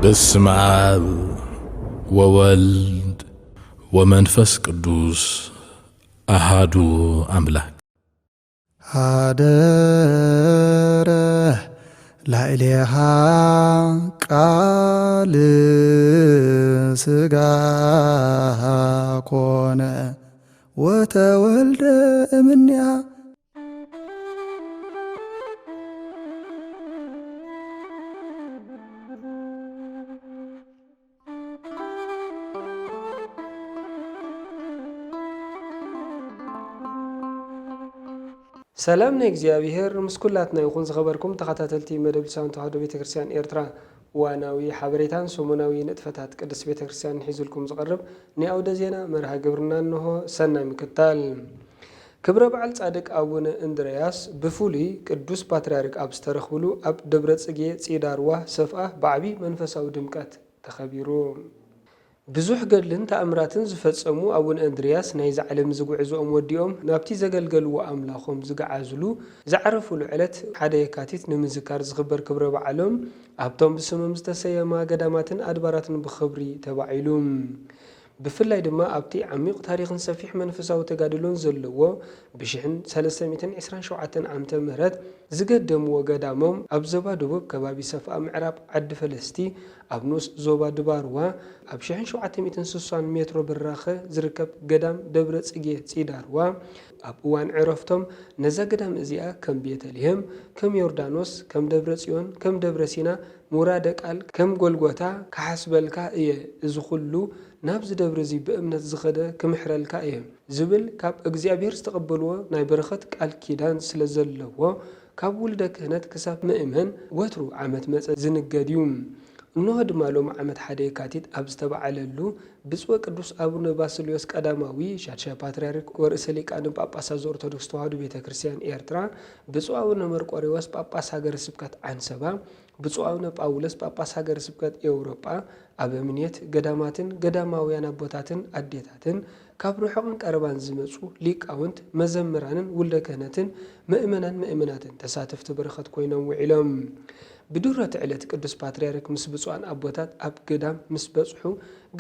በስመ አብ ወወልድ ወመንፈስ ቅዱስ አሃዱ አምላክ። አደረ ላዕሌሃ ቃል ሥጋ ኮነ ወተወልደ እምኔሃ። ሰላም እግዚአብሔር ምስኩላትና ይኹን ዝኸበርኩም ተኸታተልቲ መደብ ልሳን ተዋህዶ ቤተክርስቲያን ኤርትራ ዋናዊ ሓበሬታን ሰሙናዊ ንጥፈታት ቅድስት ቤተክርስቲያን ሒዙልኩም ዝቐርብ ናይ አውደ ዜና መርሃ ግብርና እንሆ። ሰናይ ምክታል። ክብረ በዓል ጻድቅ አቡነ እንድርያስ ብፍሉይ ቅዱስ ፓትርያርክ ኣብ ዝተረኽብሉ ኣብ ደብረ ጽጌ ፂዳርዋ ሰፍአ ብዓቢ መንፈሳዊ ድምቀት ተኸቢሩ። ብዙሕ ገድልን ተኣምራትን ዝፈጸሙ አቡነ እንድርያስ ናይ ዝዓለም ዝጉዕዞኦም ወዲኦም ናብቲ ዘገልገልዎ ኣምላኾም ዝገዓዝሉ ዝዓረፉሉ ዕለት 1 የካቲት ንምዝካር ዝኽበር ክብረ በዓሎም ኣብቶም ብስሞም ዝተሰየማ ገዳማትን ኣድባራትን ብኽብሪ ተባዒሉ። ብፍላይ ድማ ኣብቲ ዓሚቕ ታሪኽን ሰፊሕ መንፈሳዊ ተጋድሎን ዘለዎ ብ1327 ዓመተ ምህረት ዝገደምዎ ገዳሞም ኣብ ዞባ ደቡብ ከባቢ ሰፍአ ምዕራብ ዓዲ ፈለስቲ ኣብ ንኡስ ዞባ ድባርዋ ኣብ 1760 ሜትሮ ብራኸ ዝርከብ ገዳም ደብረ ጽጌ ፂዳርዋ ኣብ እዋን ዕረፍቶም ነዛ ገዳም እዚኣ ከም ቤተልሔም፣ ከም ዮርዳኖስ፣ ከም ደብረ ጽዮን፣ ከም ደብረ ሲና፣ ሙራደ ቃል፣ ከም ጎልጎታ ክሓስበልካ እየ እዚ ኩሉ ናብዚ ደብረ እዚ ብእምነት ዝኸደ ክምሕረልካ እየ ዝብል ካብ እግዚአብሔር ዝተቐበልዎ ናይ በረኸት ቃል ኪዳን ስለ ዘለዎ ካብ ውልደ ክህነት ክሳብ ምእመን ወትሩ ዓመት መፀ ዝንገድ እዩ። እንሆ ድማ ሎም ዓመት 1 የካቲት ኣብ ዝተባዓለሉ ብፁዕ ቅዱስ አቡነ ባስልዮስ ቀዳማዊ ሻድሻይ ፓትርያርክ ወርእሰ ሊቃነ ጳጳሳት ዘኦርቶዶክስ ተዋህዶ ቤተክርስቲያን ኤርትራ፣ ብፁዕ አቡነ መርቆሬዎስ ጳጳስ ሃገረ ስብከት አንሰባ፣ ብፁዕ አቡነ ጳውሎስ ጳጳስ ሃገረ ስብከት ኤውሮጳ፣ አበምኔት ገዳማትን ገዳማውያን አቦታትን አዴታትን ካብ ርሑቕን ቀረባን ዝመፁ ሊቃውንት መዘምራንን ውልደ ክህነትን ምእመናትን ተሳተፍቲ በረኸት ኮይኖም ውዒሎም። ብድረት ዕለት ቅዱስ ፓትርያርክ ምስ ብፁዓን አቦታት ኣብ ገዳም ምስ በጽሑ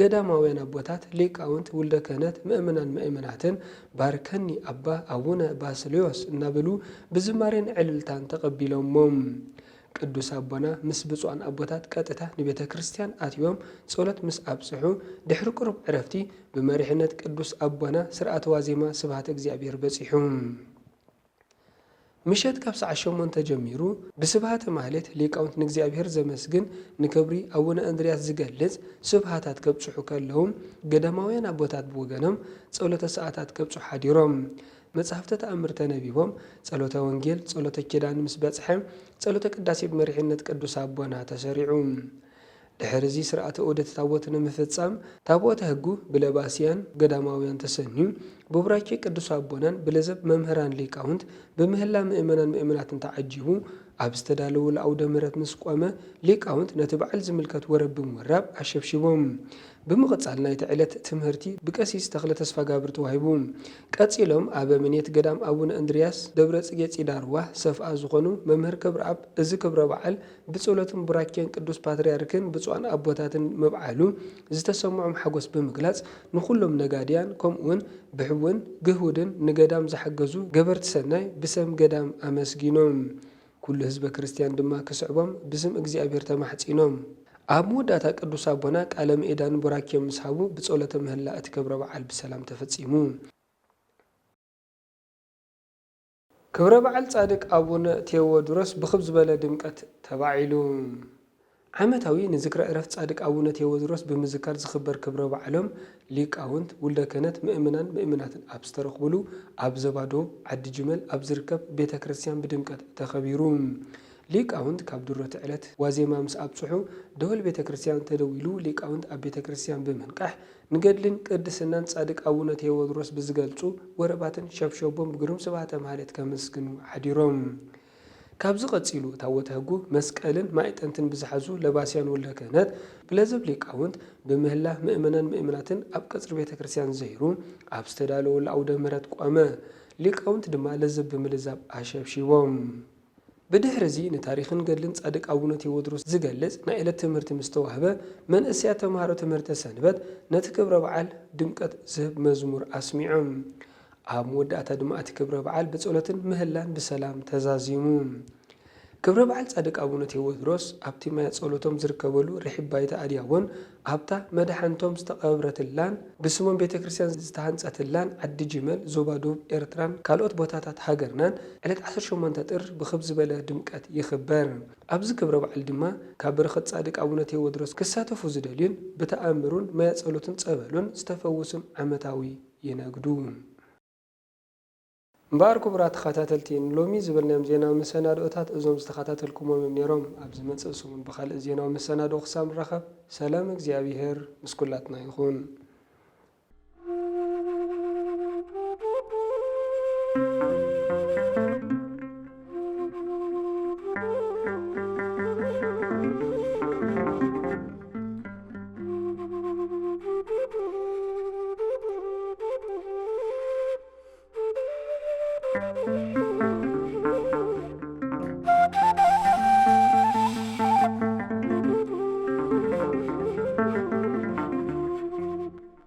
ገዳማውያን አቦታት ሊቃውንት ውልደ ክህነት ምእመናትን ባርከኒ አባ አቡነ ባስልዮስ እናበሉ ብዝማሬን ዕልልታን ተቐቢሎሞም ቅዱስ አቦና ምስ ብፁዓን አቦታት ቀጥታ ንቤተ ክርስቲያን ኣትዮም ጸሎት ምስ ኣብጽሑ ድሕሪ ቁሩብ ዕረፍቲ ብመሪሕነት ቅዱስ አቦና ስርዓተ ዋዜማ ስብሃት እግዚአብሔር በጺሑ ምሸት ካብ ሰዓት 8 ተጀሚሩ ብስብሃተ ማህሌት ሊቃውንት ንእግዚአብሔር ዘመስግን ንክብሪ አቡነ እንድርያስ ዝገልጽ ስብሃታት ከብጽሑ ከለዎም ገዳማውያን አቦታት ብወገኖም ጸሎተ ሰዓታት ከብጽሑ ሓዲሮም መጽሐፍተ ተኣምር ተነቢቦም ጸሎተ ወንጌል ጸሎተ ኪዳን ምስ በጽሐ ጸሎተ ቅዳሴ ብመሪሕነት ቅዱስ አቦና ተሰሪዑ። ድሕሪ እዚ ስርዓተ ዑደት ታቦት ንምፍጻም ታቦተ ሕጉ ብለባስያን ገዳማውያን ተሰንዩ ብቡራኬ ቅዱስ አቦናን ብለዘብ መምህራን ሊቃውንት ብምህላ ምእመናትን ተዓጂቡ ኣብ ዝተዳለወ ለአውደ ምሕረት ምስ ቆመ ሊቃውንት ነቲ በዓል ዝምልከት ወረብ ብምውራብ ኣሸብሽቦም። ብምቕጻል ናይቲ ዕለት ትምህርቲ ብቀሲስ ተኽለ ተስፋ ጋብር ተዋሂቡ። ቀጺሎም አበምኔት ገዳም አቡነ እንድርያስ ደብረ ጽጌ ፂዳርዋ ሰፍአ ዝኾኑ መምህር ክብረ ኣብ እዚ ክብረ በዓል ብጸሎትን ቡራኬን ቅዱስ ፓትርያርክን ብፁዓን አቦታትን መብዓሉ ዝተሰምዖም ሓጎስ ብምግላጽ ንኹሎም ነጋድያን ከምኡውን ብሕውን ግህውድን ንገዳም ዝሓገዙ ገበርቲ ሰናይ ብሰም ገዳም ኣመስጊኖም። ኩሉ ህዝበ ክርስቲያን ድማ ክስዕቦም ብስም እግዚአብሔር ተማሕጺኖም። ኣብ መወዳእታ ቅዱስ አቦና ቃለ ምእዳን ቡራኬም ምስሃቡ ብጸሎተ ምህላ እቲ ክብረ በዓል ብሰላም ተፈጺሙ። ክብረ በዓል ጻድቅ አቡነ ቴዎድሮስ ብኽብ ዝበለ ድምቀት ተባዒሉ። ዓመታዊ ንዝክረ ዕረፍት ጻድቅ አቡነ ቴዎድሮስ ብምዝካር ዝኽበር ክብረ በዓሎም ሊቃውንት ውልደ ክህነት ምእመናትን ኣብ ዝተረኽብሉ ኣብ ዞባ ደቡብ ዓዲ ጅመል ኣብ ዝርከብ ቤተ ክርስቲያን ብድምቀት ተኸቢሩ። ሊቃውንት ካብ ድሮት ዕለት ዋዜማ ምስ ኣብጽሑ ደወል ቤተ ክርስቲያን ተደዊሉ ሊቃውንት ኣብ ቤተ ክርስቲያን ብምንቃሕ ንገድልን ቅድስናን ጻድቅ አቡነ ቴዎድሮስ ብዝገልጹ ወረባትን ሸብሸቦም ብግሩም ስብሃተ ማህሌት ከመስግኑ ሓዲሮም። ካብዚ ቀጺሉ ታቦተ ሕጉ መስቀልን ማዕጠንትን ብዝሓዙ ለባስያን ወልደ ክህነት ብለዘብ ሊቃውንት ብምህላ ምእመናትን ኣብ ቀጽሪ ቤተ ክርስቲያን ዘይሩ ኣብ ዝተዳለወ ለአውደ ምሕረት ቆመ። ሊቃውንት ድማ ለዘብ ብምልዛብ ኣሸብሺቦም። بدحرزي نتاريخن قدلن صادق أبونا تيودروس زقلز نائلة تمرت مستوهبة من أسيا تمهارو تمرت سنبت نتكبر بعال دمكت زهب مزمور أسمعهم مودة دماء كبر بعال بصولة مهلان بسلام تزازيمون كبر بعال صادق أبونا تيودروس أبتي ما يتصولتهم زركبولو رحب بايتا أدياون أبتا مدحانتهم استقبرت اللان بسمون بيت كريستيان استهانسات اللان عد جمل زوبادوب إرتران كالوت بوتاتات هاجرنان علت 18 تطر بخبز بلا دمكات يخبر أبز كبر بعال دما كبرخت صادق أبونا تيودروس كساتفو زدلين بتأمرون ما يتصولتهم تصبلون استفوسم عمتاوي ينقدون مباركو برات خاتاتلتين لومي زبلنا مزينا ومسانادو أتات أزوم استخاتاتلكم ومن نيروم أبز منسأسومن بخال زينا ومسانادو خسام رخب سلامك زيابيهر مسكولاتنا يخون